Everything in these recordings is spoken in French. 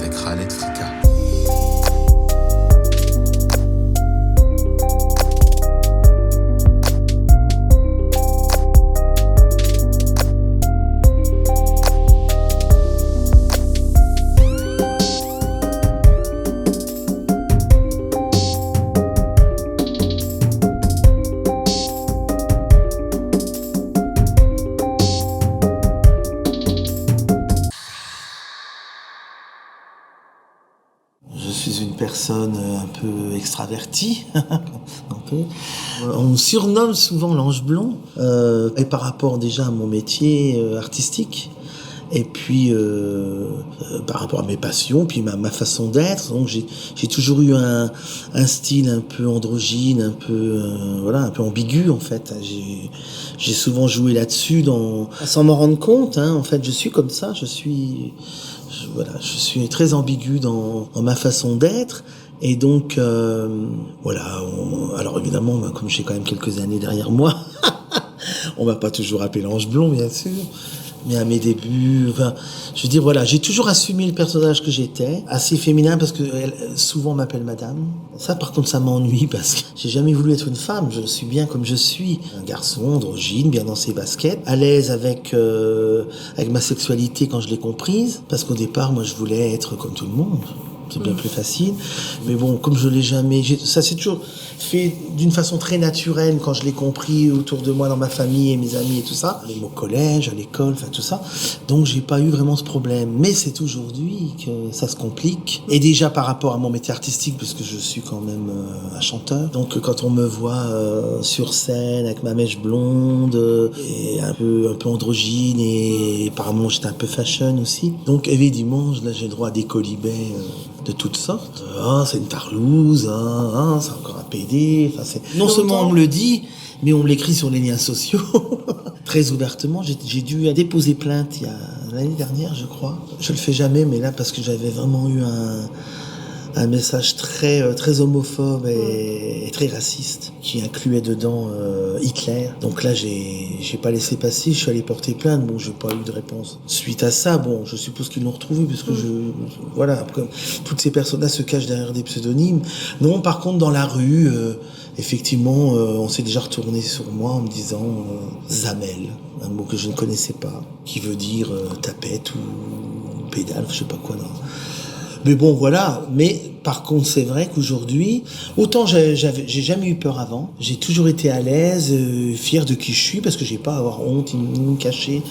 avec Khaled Fika. Je suis une personne un peu extravertie. On me surnomme souvent l'ange blond, et par rapport déjà à mon métier artistique, et puis par rapport à mes passions, puis ma façon d'être. Donc j'ai toujours eu un style un peu androgyne, un peu un peu ambigu en fait. J'ai souvent joué là-dessus sans m'en rendre compte. En fait, je suis comme ça. Je suis très ambigu dans ma façon d'être. Et donc, alors évidemment, comme j'ai quand même quelques années derrière moi, on m'a pas toujours appelé l'ange blond, bien sûr. Mais à mes débuts, j'ai toujours assumé le personnage que j'étais, assez féminin parce que souvent on m'appelle madame. Ça, par contre, ça m'ennuie parce que j'ai jamais voulu être une femme. Je suis bien comme je suis, un garçon androgyne, bien dans ses baskets, à l'aise avec ma sexualité quand je l'ai comprise. Parce qu'au départ, moi, je voulais être comme tout le monde. C'est bien plus facile. Mais bon, comme je l'ai jamais... Ça s'est toujours fait d'une façon très naturelle quand je l'ai compris autour de moi, dans ma famille et mes amis et tout ça. Même au collège, à l'école, tout ça. Donc, j'ai pas eu vraiment ce problème. Mais c'est aujourd'hui que ça se complique. Et déjà par rapport à mon métier artistique, parce que je suis quand même un chanteur. Donc, quand on me voit sur scène avec ma mèche blonde et un peu androgyne et apparemment j'étais un peu fashion aussi. Donc, évidemment, là, j'ai le droit à des colibets de toutes sortes. C'est une tarlouse, c'est encore un PD. Non seulement on me le dit, mais on me l'écrit sur les liens sociaux. Très ouvertement, j'ai dû déposer plainte l'année dernière, je crois. Je le fais jamais, mais là, parce que j'avais vraiment eu un message très homophobe et très raciste, qui incluait dedans Hitler. Donc là, j'ai pas laissé passer, je suis allé porter plainte. Bon, j'ai pas eu de réponse. Suite à ça, bon, je suppose qu'ils l'ont retrouvé, parce que après, toutes ces personnes-là se cachent derrière des pseudonymes. Non, par contre, dans la rue, effectivement, on s'est déjà retourné sur moi en me disant Zamel, un mot que je ne connaissais pas, qui veut dire tapette ou pédale, je sais pas quoi, non. Mais bon, voilà. Mais par contre, c'est vrai qu'aujourd'hui, autant j'ai jamais eu peur avant. J'ai toujours été à l'aise, fier de qui je suis, parce que j'ai pas à avoir honte, ni me cacher,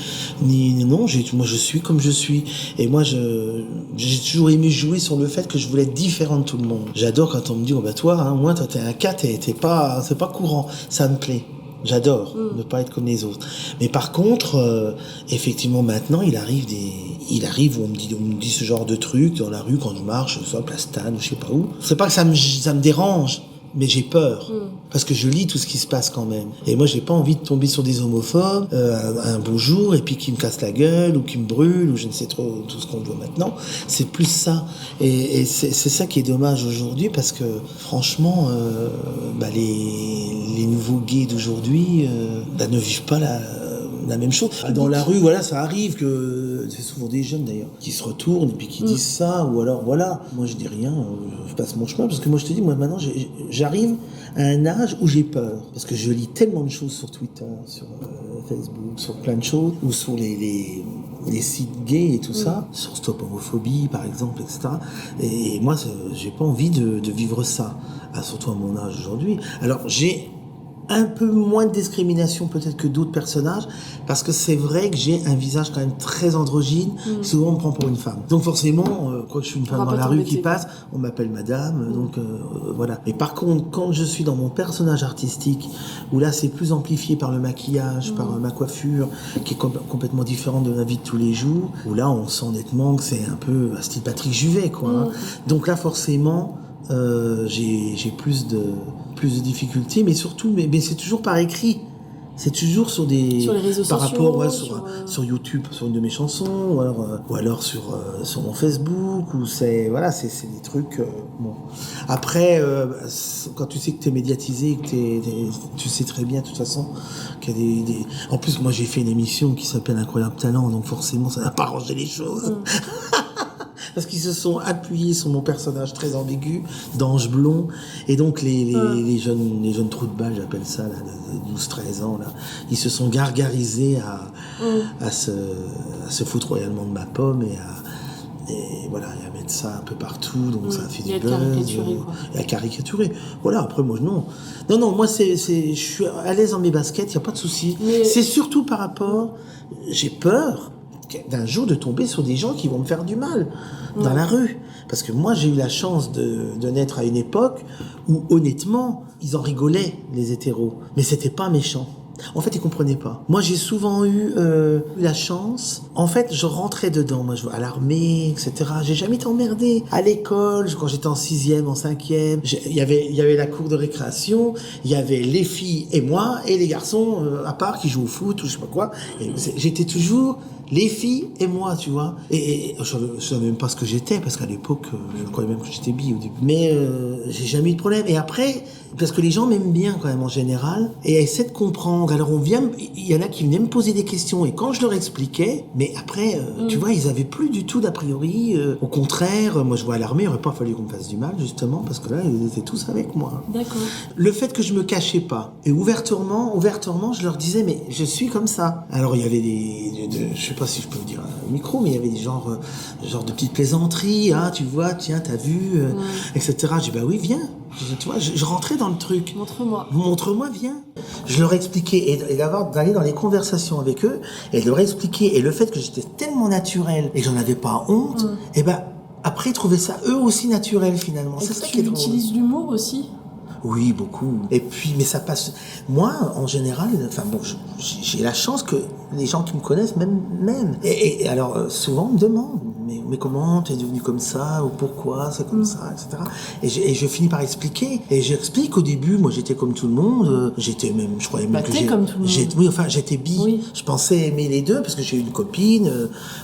non. Moi, je suis comme je suis. Et moi, j'ai toujours aimé jouer sur le fait que je voulais être différent de tout le monde. J'adore quand on me dit, toi, t'es un cas, c'est pas courant. Ça me plaît. J'adore ne pas être comme les autres. Mais par contre, effectivement, maintenant, il arrive où on me dit ce genre de trucs dans la rue quand je marche, soit Plastane ou je sais pas où. C'est pas que ça me dérange, mais j'ai peur. Parce que je lis tout ce qui se passe quand même. Et moi, j'ai pas envie de tomber sur des homophobes un beau jour et puis qui me cassent la gueule ou qui me brûlent ou je ne sais trop tout ce qu'on voit maintenant. C'est plus ça. Et c'est ça qui est dommage aujourd'hui parce que franchement, les nouveaux gays d'aujourd'hui ne vivent pas la même chose. Dans la rue, ça arrive que c'est souvent des jeunes d'ailleurs qui se retournent et puis qui disent ça, ou alors moi je dis rien, je passe mon chemin parce que moi je te dis, maintenant j'arrive à un âge où j'ai peur parce que je lis tellement de choses sur Twitter, sur Facebook, sur plein de choses, ou sur les sites gays et tout ça, sur Stop Homophobie par exemple, etc. Et moi j'ai pas envie de vivre ça, surtout à mon âge aujourd'hui. Alors j'ai un peu moins de discrimination peut-être que d'autres personnages, parce que c'est vrai que j'ai un visage quand même très androgyne. Souvent on me prend pour une femme, donc forcément quoi que je suis une femme dans la rue qui passe, on m'appelle madame. Donc voilà. Mais par contre, quand je suis dans mon personnage artistique, où là c'est plus amplifié par le maquillage, par ma coiffure qui est complètement différente de la vie de tous les jours, où là on sent nettement que c'est un peu un style Patrick Juvet, quoi. Donc là forcément j'ai plus de difficultés, mais surtout, mais c'est toujours par écrit. C'est toujours sur les réseaux par sociaux, rapport sur YouTube, sur une de mes chansons, ou alors sur mon Facebook, ou c'est des trucs. Bon. Après, quand tu sais que t'es médiatisé, que tu sais très bien de toute façon qu'il y a des... En plus, moi j'ai fait une émission qui s'appelle Incroyable Talent, donc forcément ça n'a pas arrangé les choses. parce qu'ils se sont appuyés sur mon personnage très ambigu d'ange blond. Et donc, les jeunes trous de balle, j'appelle ça, là, de 12-13 ans, là, ils se sont gargarisés à se foutre royalement de ma pomme et voilà, et à mettre ça un peu partout, donc ça a fait du buzz. Et à caricaturer. Voilà, après, moi, non. Non, moi, je suis à l'aise dans mes baskets, il n'y a pas de souci. Mais... C'est surtout par rapport, j'ai peur d'un jour de tomber sur des gens qui vont me faire du mal dans la rue. Parce que moi, j'ai eu la chance de naître à une époque où, honnêtement, ils en rigolaient, les hétéros. Mais c'était pas méchant. En fait, ils comprenaient pas. Moi, j'ai souvent eu la chance. En fait, je rentrais dedans. Moi, à l'armée, etc. J'ai jamais été emmerdé. À l'école, quand j'étais en 6e, en 5e, il y avait la cour de récréation. Il y avait les filles et moi, et les garçons à part qui jouent au foot ou je sais pas quoi. Et j'étais toujours les filles et moi, tu vois. Et je savais même pas ce que j'étais, parce qu'à l'époque, je croyais même que j'étais bi au début. Mais j'ai jamais eu de problème. Et après, parce que les gens m'aiment bien quand même en général, et essaient de comprendre. Alors il y en a qui venaient me poser des questions, et quand je leur expliquais, mais après, tu vois, ils avaient plus du tout d'a priori. Au contraire, moi je vois à l'armée, il aurait pas fallu qu'on me fasse du mal, justement, parce que là, ils étaient tous avec moi. D'accord. Le fait que je me cachais pas, et ouvertement, je leur disais, mais je suis comme ça. Alors il y avait je sais pas si je peux vous dire au micro, mais il y avait des genre de petites plaisanteries, hein, tu vois, tiens, t'as vu, etc. J'ai dit, bah oui, viens. Tu vois, je rentrais dans le truc. Montre-moi, viens. Je leur expliquais, et d'aller dans les conversations avec eux, et de leur expliquer, et le fait que j'étais tellement naturel, et que j'en avais pas honte, et ben, après, ils trouvaient ça eux aussi naturel, finalement. C'est ça qui est drôle. Tu utilises l'humour aussi? Oui, beaucoup. Et puis, mais ça passe. Moi, en général, enfin bon, j'ai la chance que les gens qui me connaissent m'aiment. Et alors, souvent, on me demande, mais comment t'es devenu comme ça, ou pourquoi c'est comme ça, etc. Et je finis par expliquer. Et j'explique au début, moi, j'étais comme tout le monde. J'étais même, je croyais même que comme tout le monde. Oui, enfin, j'étais bi. Oui. Je pensais aimer les deux, parce que j'ai eu une copine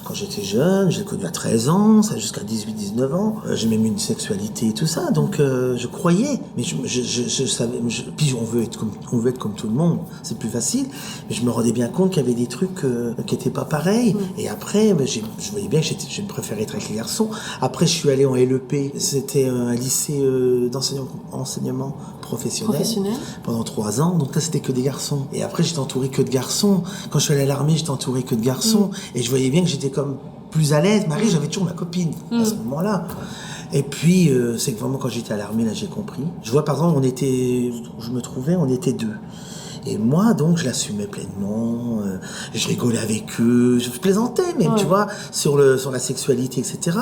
quand j'étais jeune. Je l'ai connue à 13 ans, ça jusqu'à 18-19 ans. J'ai même eu une sexualité et tout ça. Donc, je croyais. Mais je savais, puis on veut être comme tout le monde, c'est plus facile, mais je me rendais bien compte qu'il y avait des trucs qui étaient pas pareils. Et après, je voyais bien que je préférais être avec les garçons. Après, je suis allé en LEP, c'était un lycée d'enseignement professionnel pendant 3 ans, donc là c'était que des garçons. Et après, j'étais entouré que de garçons. Quand je suis allé à l'armée, j'étais entouré que de garçons. Et je voyais bien que j'étais comme plus à l'aise. Marie, j'avais toujours ma copine à ce moment-là. Et puis, c'est que vraiment, quand j'étais à l'armée, là, j'ai compris. Je vois, par exemple, on était 2. Et moi, donc, je l'assumais pleinement. Je rigolais avec eux. Je plaisantais même, tu vois, sur la sexualité, etc.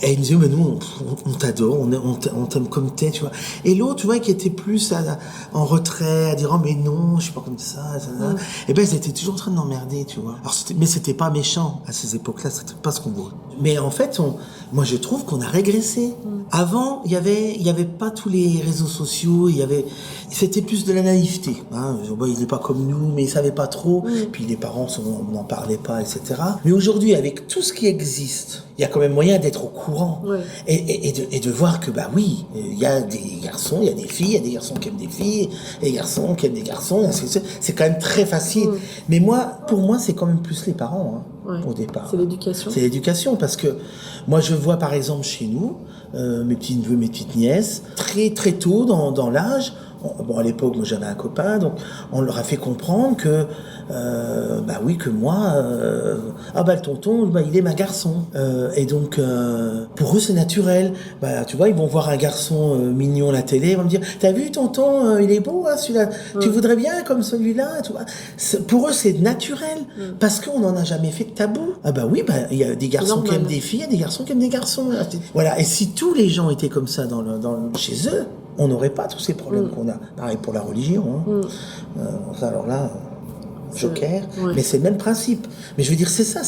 Et il me disait, mais nous, on t'adore, on t'aime comme t'es, tu vois. Et l'autre, tu vois, qui était plus en retrait, à dire, oh, mais non, je suis pas comme ça. Et ben, ils étaient toujours en train de m'emmerder, tu vois. Alors, mais c'était pas méchant. À ces époques-là, c'était pas ce qu'on voulait. Mais en fait, moi, je trouve qu'on a régressé. Avant, il y avait pas tous les réseaux sociaux, c'était plus de la naïveté, hein. Bon, il est pas comme nous, mais il savait pas trop. Puis les parents, n'en parlaient pas, etc. Mais aujourd'hui, avec tout ce qui existe, il y a quand même moyen d'être au courant. Et de voir que, bah oui, il y a des garçons, il y a des filles, il y a des garçons qui aiment des filles, et des garçons qui aiment des garçons. C'est quand même très facile. Mais pour moi, c'est quand même plus les parents, hein, au départ. C'est l'éducation. C'est l'éducation, parce que moi, je vois par exemple chez nous, mes petits-neveux, mes petites nièces, très très tôt dans l'âge. Bon, à l'époque, moi j'avais un copain, donc on leur a fait comprendre que, bah oui, que moi, le tonton, bah, il est ma garçon. Et donc, pour eux, c'est naturel. Bah, tu vois, ils vont voir un garçon mignon à la télé, ils vont me dire, t'as vu tonton, il est beau, hein, celui-là, tu voudrais bien comme celui-là, tu vois. Pour eux, c'est naturel, parce qu'on n'en a jamais fait de tabou. Ah bah oui, bah, il y a des garçons qui aiment des filles, il y a des garçons qui aiment des garçons. Voilà, et si tous les gens étaient comme ça chez eux, on n'aurait pas tous ces problèmes qu'on a. Pareil pour la religion. Hein. Alors là, joker. Mais c'est le même principe. Mais je veux dire, c'est ça.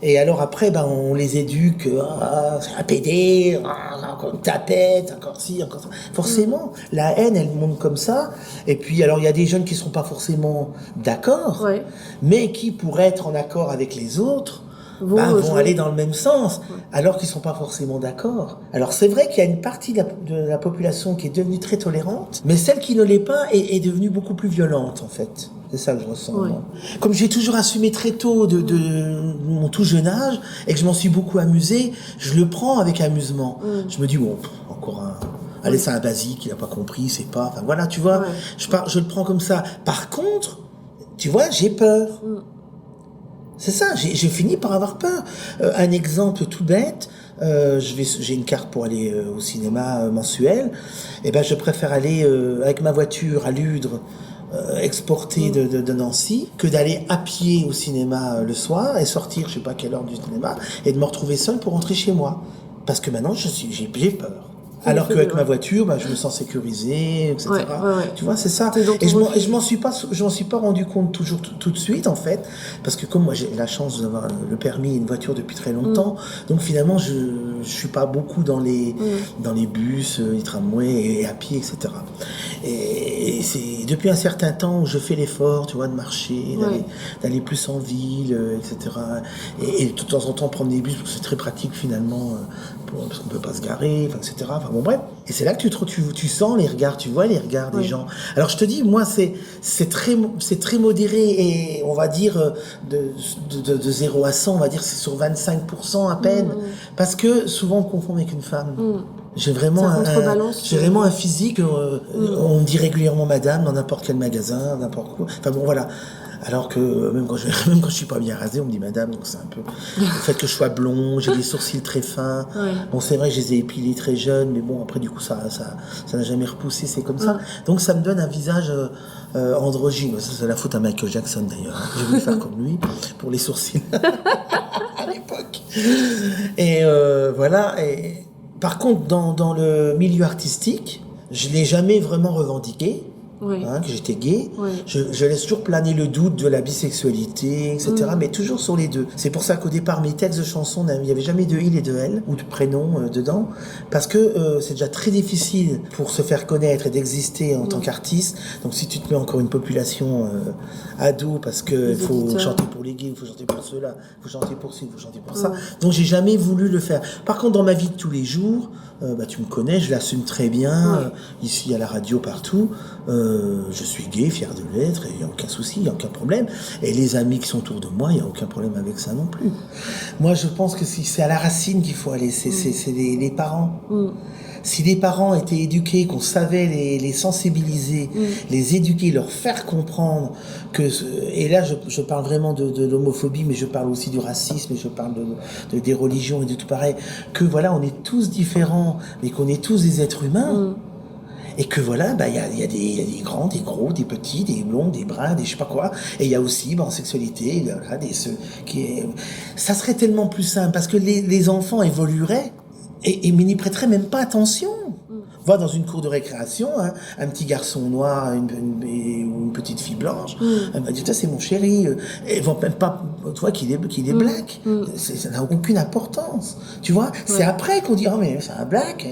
Et alors après, on les éduque. C'est un pédé, encore une tapette, encore ci, encore ça. Forcément, la haine, elle monte comme ça. Et puis, alors, il y a des jeunes qui ne sont pas forcément d'accord, mais qui, pour être en accord avec les autres, vont aller dans le même sens, alors qu'ils ne sont pas forcément d'accord. Alors c'est vrai qu'il y a une partie de la population qui est devenue très tolérante, mais celle qui ne l'est pas est devenue beaucoup plus violente, en fait. C'est ça que je ressens. Ouais. Moi. Comme j'ai toujours assumé très tôt de mon tout jeune âge et que je m'en suis beaucoup amusé, je le prends avec amusement. Je me dis, bon, encore un... Allez, c'est un basique, il n'a pas compris, c'est pas... Enfin, voilà, tu vois, je le prends comme ça. Par contre, tu vois, j'ai peur. C'est ça, j'ai fini par avoir peur. Un exemple tout bête, j'ai une carte pour aller au cinéma mensuel, et ben je préfère aller avec ma voiture à Ludre, exporter de Nancy, que d'aller à pied au cinéma le soir et sortir, je sais pas à quelle heure du cinéma, et de me retrouver seul pour rentrer chez moi. Parce que maintenant, j'ai peur. Alors qu'avec ma voiture, je me sens sécurisé, etc. Ouais. Tu vois, c'est ça. Et je m'en suis pas rendu compte toujours tout de suite, en fait, parce que comme moi j'ai la chance d'avoir le permis et une voiture depuis très longtemps, donc finalement je suis pas beaucoup dans les bus, les tramways et à pied, etc. Et c'est depuis un certain temps où je fais l'effort, tu vois, de marcher, d'aller plus en ville, etc. Et de temps en temps prendre des bus, parce que c'est très pratique finalement, parce qu'on peut pas se garer, etc. Enfin bon, bref. Et c'est là que tu sens les regards, tu vois les regards des gens. Alors je te dis, moi c'est très modéré, et on va dire de 0 à 100, on va dire c'est sur 25% à peine, parce que souvent on confond avec une femme. J'ai vraiment un physique, on me dit régulièrement madame dans n'importe quel magasin, n'importe quoi. Enfin bon, voilà. Alors que même quand je suis pas bien rasé, on me dit madame, donc c'est un peu le fait que je sois blond, j'ai des sourcils très fins. Bon, c'est vrai que je les ai épilés très jeunes, mais bon, après du coup ça n'a jamais repoussé, c'est comme ça. Donc ça me donne un visage androgyne. Ça, c'est la faute à Michael Jackson d'ailleurs. J'ai voulu faire comme lui pour les sourcils à l'époque. Et voilà. Et par contre, dans le milieu artistique, je l'ai jamais vraiment revendiqué. Que j'étais gay, je laisse toujours planer le doute de la bisexualité, etc. Mais toujours sur les deux. C'est pour ça qu'au départ, mes textes de chansons, il n'y avait jamais de il et de elle, ou de prénom dedans, parce que c'est déjà très difficile pour se faire connaître et d'exister en tant qu'artiste. Donc si tu te mets encore une population ado, parce que il faut chanter pour les gays, il faut chanter pour ceux-là, il faut chanter pour ci, il faut chanter pour ça. Donc j'ai jamais voulu le faire. Par contre, dans ma vie de tous les jours, tu me connais, je l'assume très bien, ici à la radio, partout. Je suis gay, fier de l'être, et il n'y a aucun souci, il n'y a aucun problème. Et les amis qui sont autour de moi, il n'y a aucun problème avec ça non plus. Moi, je pense que c'est à la racine qu'il faut aller, c'est les parents. Si les parents étaient éduqués, qu'on savait les sensibiliser, les éduquer, leur faire comprendre que... Et là, je parle vraiment de l'homophobie, mais je parle aussi du racisme, et je parle des religions et de tout pareil, que voilà, on est tous différents, mais qu'on est tous des êtres humains. Et que voilà, il y a des grands, des gros, des petits, des blonds, des bruns, des je sais pas quoi. Et il y a aussi, en sexualité, voilà, ça serait tellement plus simple, parce que les enfants évolueraient, mais n'y prêteraient même pas attention. Va dans une cour de récréation, un petit garçon noir ou une petite fille blanche, elle va dire, c'est mon chéri. Ils vont même pas, tu vois, qu'il est black. Ça n'a aucune importance. Tu vois, c'est après qu'on dit, oh, mais c'est un black,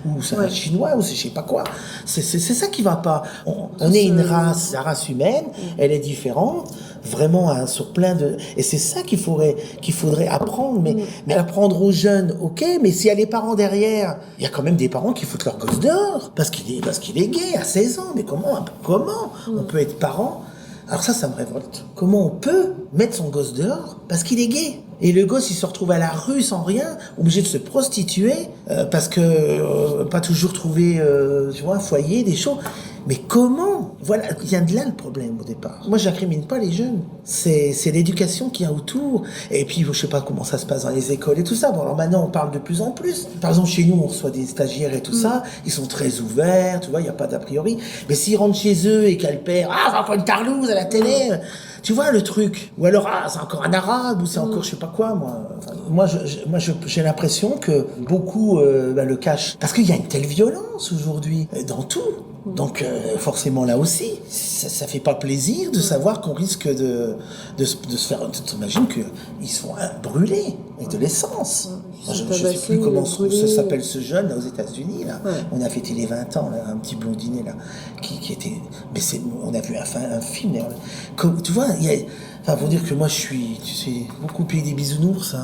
ou c'est un chinois, ou c'est je sais pas quoi. C'est ça qui va pas. On est une race, la race humaine, elle est différente, vraiment sur plein de... Et c'est ça qu'il faudrait apprendre, mais apprendre aux jeunes, ok, mais s'il y a les parents derrière, il y a quand même des parents qui foutent leur gosse dehors, parce qu'il est gay à 16 ans, mais comment on peut être parent? Alors ça me révolte. Comment on peut mettre son gosse dehors parce qu'il est gay? Et le gosse, il se retrouve à la rue sans rien, obligé de se prostituer, parce que pas toujours trouver, tu vois, un foyer, des choses. Mais comment? Voilà, il vient de là le problème au départ. Moi, j'incrimine pas les jeunes. C'est l'éducation qu'il y a autour. Et puis, je sais pas comment ça se passe dans les écoles et tout ça. Bon, alors maintenant, on parle de plus en plus. Par exemple, chez nous, on reçoit des stagiaires et tout ça. Ils sont très ouverts, tu vois, il n'y a pas d'a priori. Mais s'ils rentrent chez eux et qu'elle perd, c'est encore une tarlouse à la télé. Tu vois le truc. Ou alors, c'est encore un arabe, ou c'est encore je sais pas quoi, moi. Enfin, moi, j'ai l'impression que beaucoup le cachent. Parce qu'il y a une telle violence aujourd'hui, dans tout. Donc, forcément, là aussi, ça fait pas plaisir de savoir qu'on risque de se faire... T'imagines qu'ils se font brûler avec de l'essence. Moi, je sais plus comment ça s'appelle ce jeune, là, aux États-Unis, là. On a fêté les 20 ans, là, un petit blondinet, là, qui était... Mais on a vu un film, là. Comme, tu vois, enfin, pour dire que moi, je suis, tu sais, beaucoup pays des bisounours,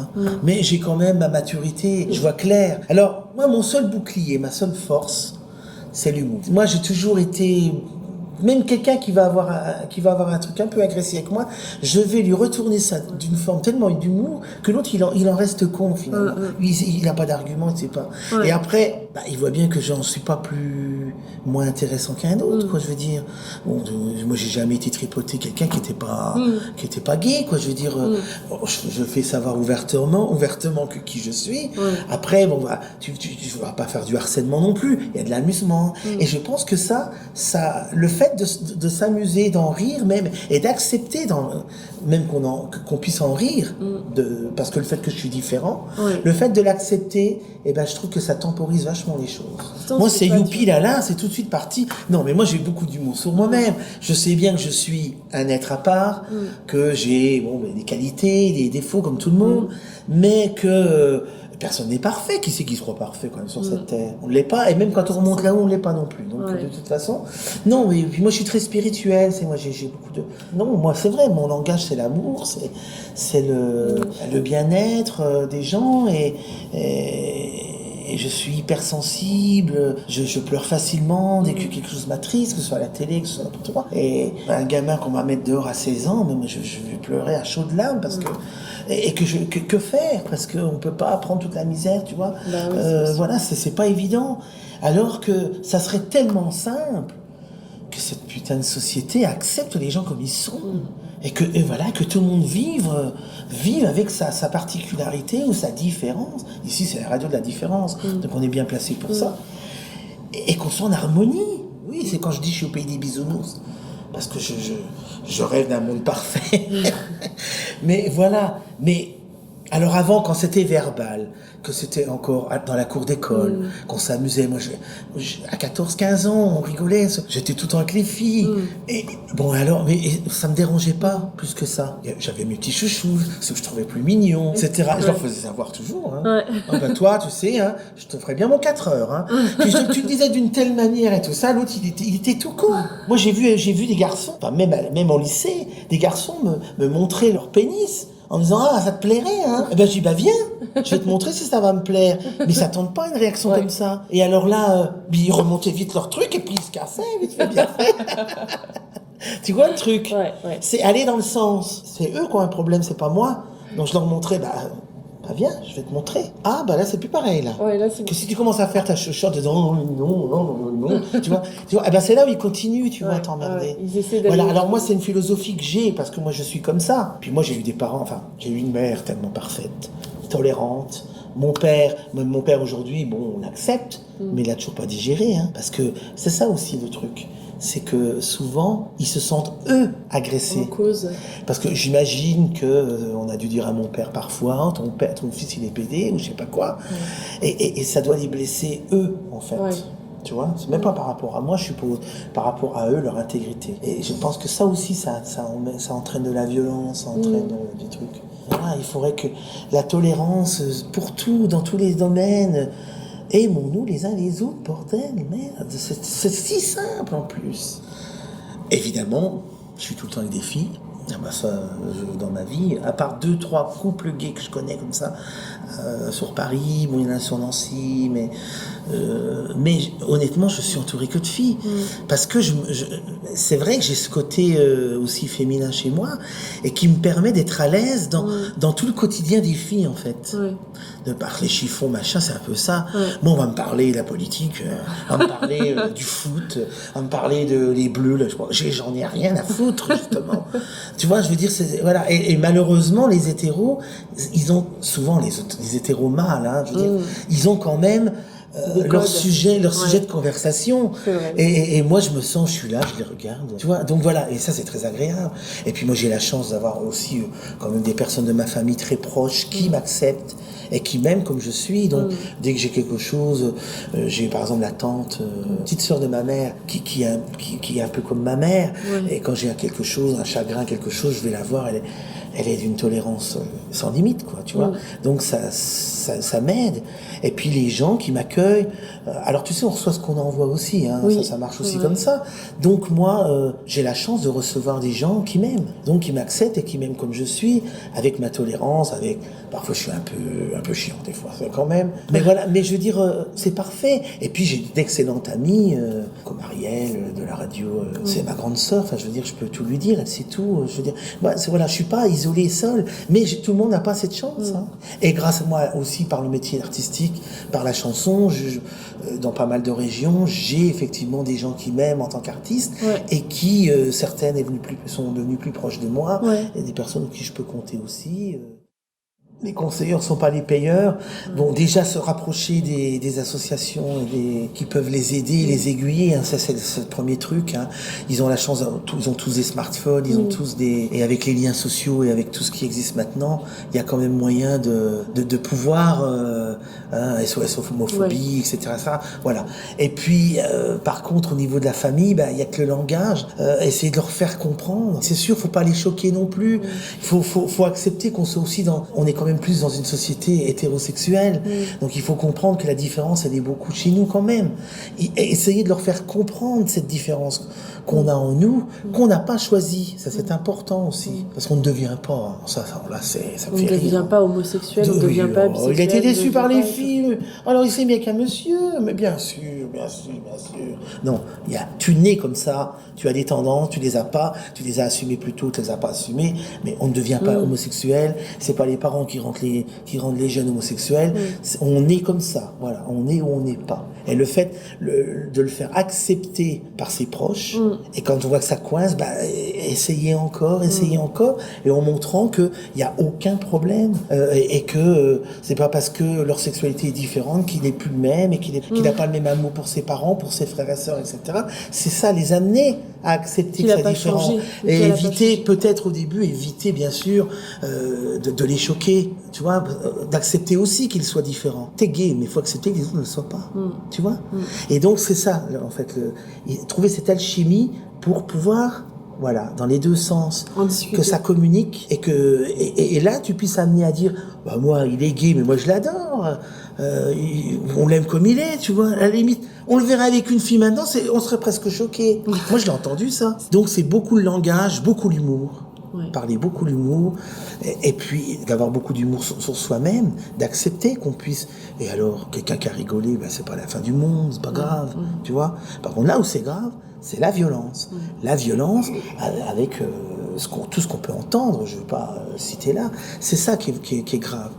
mais j'ai quand même ma maturité, je vois clair. Alors, moi, mon seul bouclier, ma seule force, c'est l'humour. Moi, j'ai toujours été même quelqu'un qui va avoir un truc un peu agressif avec moi, je vais lui retourner ça d'une forme tellement d'humour que l'autre il en reste con finalement. Il n'a pas d'argument, il sait pas. Ouais. Et après, il voit bien que j'en suis pas moins intéressant qu'un autre, quoi. Je veux dire, bon, moi j'ai jamais été tripoté quelqu'un qui était pas gay, quoi. Je veux dire, je fais savoir ouvertement qui je suis. Après, bon, tu vas pas faire du harcèlement non plus. Il y a de l'amusement. Et je pense que ça, le fait de s'amuser, d'en rire même, et d'accepter même qu'on puisse en rire, parce que le fait que je suis différent, le fait de l'accepter, je trouve que ça temporise vachement les choses. Putain, moi, c'est youpi là, c'est tout de suite parti. Non, mais moi, j'ai beaucoup d'humour sur moi-même. Je sais bien que je suis un être à part, que j'ai des qualités, des défauts comme tout le monde, mais que personne n'est parfait. Qui c'est qui se croit parfait quand même sur cette terre? On ne l'est pas, et même quand on remonte là-haut, on ne l'est pas non plus. Donc de toute façon, non, mais puis moi je suis très spirituel, j'ai beaucoup de... Non, moi c'est vrai, mon langage c'est l'amour, c'est le bien-être des gens, et je suis hypersensible, je pleure facilement dès que quelque chose m'attriste, que ce soit à la télé, que ce soit n'importe quoi. Et un gamin qu'on va mettre dehors à 16 ans, même je vais pleurer à chaudes larmes parce que... Et que faire? Parce qu'on ne peut pas apprendre toute la misère, tu vois. Voilà, c'est pas évident. Alors que ça serait tellement simple que cette putain de société accepte les gens comme ils sont. Et que tout le monde vive avec sa particularité ou sa différence. Ici, c'est la radio de la différence, donc on est bien placé pour ça. Et qu'on soit en harmonie. Oui, c'est quand je dis je suis au pays des bisounours. Parce que je rêve d'un monde parfait. Mais voilà. Mais alors avant, quand c'était verbal, que c'était encore dans la cour d'école, qu'on s'amusait, moi à 14-15 ans, on rigolait, j'étais tout le temps avec les filles. Et bon alors, mais ça me dérangeait pas plus que ça. J'avais mes petits chouchous, ceux que je trouvais plus mignons, etc. Je leur faisais savoir toujours. Toi, tu sais, je te ferais bien mon 4 heures. Puis tu le disais d'une telle manière et tout ça, l'autre il était tout con. Moi j'ai vu des garçons, enfin même au lycée, des garçons me montraient leur pénis. En me disant, ça te plairait, hein? Je dis, viens, je vais te montrer si ça va me plaire. Mais ça tente pas une réaction comme ça. Et alors là, ils remontaient vite leur truc et puis ils se cassaient, vite fait, bien fait. Tu vois le truc? C'est aller dans le sens. C'est eux qui ont un problème, c'est pas moi. Donc je leur montrais, viens, je vais te montrer. Là c'est plus pareil là. Là, c'est... Que si tu commences à faire ta chuchote disant non, tu vois, c'est là où ils continuent, tu vois, à t'emmerder. Ils essaient d'aller... Voilà, alors moi c'est une philosophie que j'ai parce que moi je suis comme ça. Puis moi j'ai eu des parents, j'ai eu une mère tellement parfaite, tolérante. Mon père aujourd'hui, on l'accepte, mais il l'a toujours pas digéré, parce que c'est ça aussi le truc. C'est que souvent, ils se sentent, eux, agressés. En cause. Parce que j'imagine on a dû dire à mon père parfois, ton fils il est pédé, ou je sais pas quoi. Et ça doit les blesser, eux, en fait. Tu vois, c'est même pas par rapport à moi, je suppose, par rapport à eux, leur intégrité. Et je pense que ça aussi, ça entraîne de la violence, ça entraîne des trucs. Voilà, il faudrait que la tolérance pour tout, dans tous les domaines... Aimons-nous les uns les autres, bordel, merde, c'est si simple en plus. Évidemment, je suis tout le temps avec des filles, dans ma vie, à part 2-3 couples gays que je connais comme ça, sur Paris, il y en a sur Nancy, mais honnêtement, je suis entouré que de filles, parce que c'est vrai que j'ai ce côté aussi féminin chez moi, et qui me permet d'être à l'aise dans tout le quotidien des filles, en fait. De parler chiffon, machin, c'est un peu ça. Moi, on va me parler de la politique, on va me parler du foot, on va me parler les bleus, là, j'en ai rien à foutre, justement. Tu vois, je veux dire, voilà. Et malheureusement, les hétéros, ils ont souvent, les hétéros mâles, je veux dire, ils ont quand même leur sujet de conversation. Et moi, je suis là, je les regarde. Tu vois, donc voilà, et ça, c'est très agréable. Et puis moi, j'ai la chance d'avoir aussi quand même des personnes de ma famille très proches qui m'acceptent et qui m'aiment comme je suis. Donc, dès que j'ai quelque chose, j'ai par exemple la tante, petite sœur de ma mère, qui est un peu comme ma mère. Et quand j'ai quelque chose, un chagrin, quelque chose, je vais la voir, elle elle est d'une tolérance sans limite, quoi, tu vois. Donc ça m'aide. Et puis les gens qui m'accueillent, alors tu sais, on reçoit ce qu'on envoie aussi, hein, ça marche aussi comme ça. Donc moi, j'ai la chance de recevoir des gens qui m'aiment, donc qui m'acceptent et qui m'aiment comme je suis, avec ma tolérance, avec parfois je suis un peu chiant des fois, quand même. Mais voilà, mais je veux dire, c'est parfait. Et puis j'ai d'excellentes amies, comme Ariel de la radio, c'est ma grande sœur. Enfin, je veux dire, je peux tout lui dire, elle sait tout. Je veux dire, voilà, je suis pas isolé, seul, mais tout le monde n'a pas cette chance. Hein. Et grâce à moi aussi, par le métier artistique, par la chanson, dans pas mal de régions, j'ai effectivement des gens qui m'aiment en tant qu'artiste et qui, certaines sont devenues plus proches de moi, et des personnes auxquelles je peux compter aussi. Les conseillers ne sont pas les payeurs. Bon, déjà se rapprocher des associations qui peuvent les aider, les aiguiller, hein, ça c'est le premier truc. Hein. Ils ont la chance, ils ont tous des smartphones, ils ont tous et avec les liens sociaux et avec tout ce qui existe maintenant, il y a quand même moyen de pouvoir SOS homophobie, etc. Ça, voilà. Et puis, par contre, au niveau de la famille, il y a que le langage. Essayer de leur faire comprendre. C'est sûr, faut pas les choquer non plus. Faut accepter qu'on soit aussi on est quand même plus dans une société hétérosexuelle. Donc il faut comprendre que la différence, elle est beaucoup chez nous quand même. Et essayer de leur faire comprendre cette différence qu'on a en nous, qu'on n'a pas choisi. Ça, c'est important aussi. Parce qu'on ne devient pas. Ça là, ça me fait rire. On ne devient pas homosexuel, on ne devient pas bisexuel. Il a été déçu par les filles. Alors il s'est mis avec un monsieur. Mais bien sûr. Non, tu nais comme ça. Tu as des tendances, tu les as pas. Tu les as assumées plus tôt, tu les as pas assumées. Mais on ne devient pas homosexuel. C'est pas les parents qui rendent les jeunes homosexuels. On est comme ça. Voilà. On est ou on n'est pas. Et le fait de le faire accepter par ses proches, et quand on voit que ça coince, essayez encore, et en montrant qu'il n'y a aucun problème, et que c'est pas parce que leur sexualité est différente qu'il n'est plus le même, et qu'il n'a pas le même amour pour ses parents, pour ses frères et sœurs, etc. C'est ça, les amener à accepter que c'est différent. Et éviter, peut-être au début, bien sûr, de les choquer, tu vois, d'accepter aussi qu'ils soient différents. T'es gay, mais il faut accepter que les autres ne le soient pas. Tu vois. Et donc c'est ça, en fait, trouver cette alchimie pour pouvoir, voilà, dans les deux sens, que ça communique et là tu puisses amener à dire, moi il est gay, mais moi je l'adore, on l'aime comme il est, tu vois, à la limite. On le verrait avec une fille maintenant, on serait presque choqué. Moi je l'ai entendu ça. Donc c'est beaucoup le langage, beaucoup l'humour. Parler beaucoup l'humour, et puis d'avoir beaucoup d'humour sur soi-même, d'accepter qu'on puisse. Et alors, quelqu'un qui a rigolé, c'est pas la fin du monde, c'est pas grave, tu vois. Par contre, là où c'est grave, c'est la violence. La violence, avec tout ce qu'on peut entendre, je veux pas citer là, c'est ça qui est grave.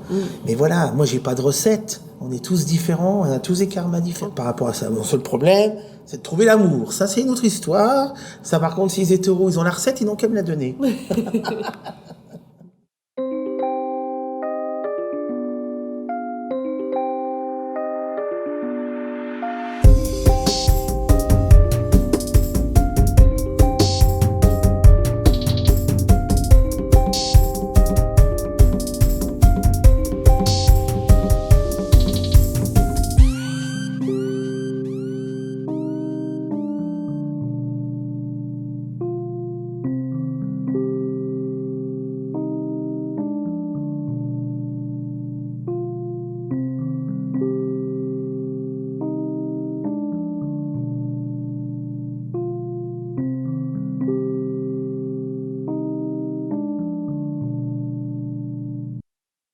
Mais voilà, moi j'ai pas de recette. On est tous différents, on a tous des karmas différents par rapport à ça. Mon seul problème, c'est de trouver l'amour. Ça, c'est une autre histoire. Ça, par contre, si les hétéros, ils ont la recette, ils n'ont qu'à me la donner.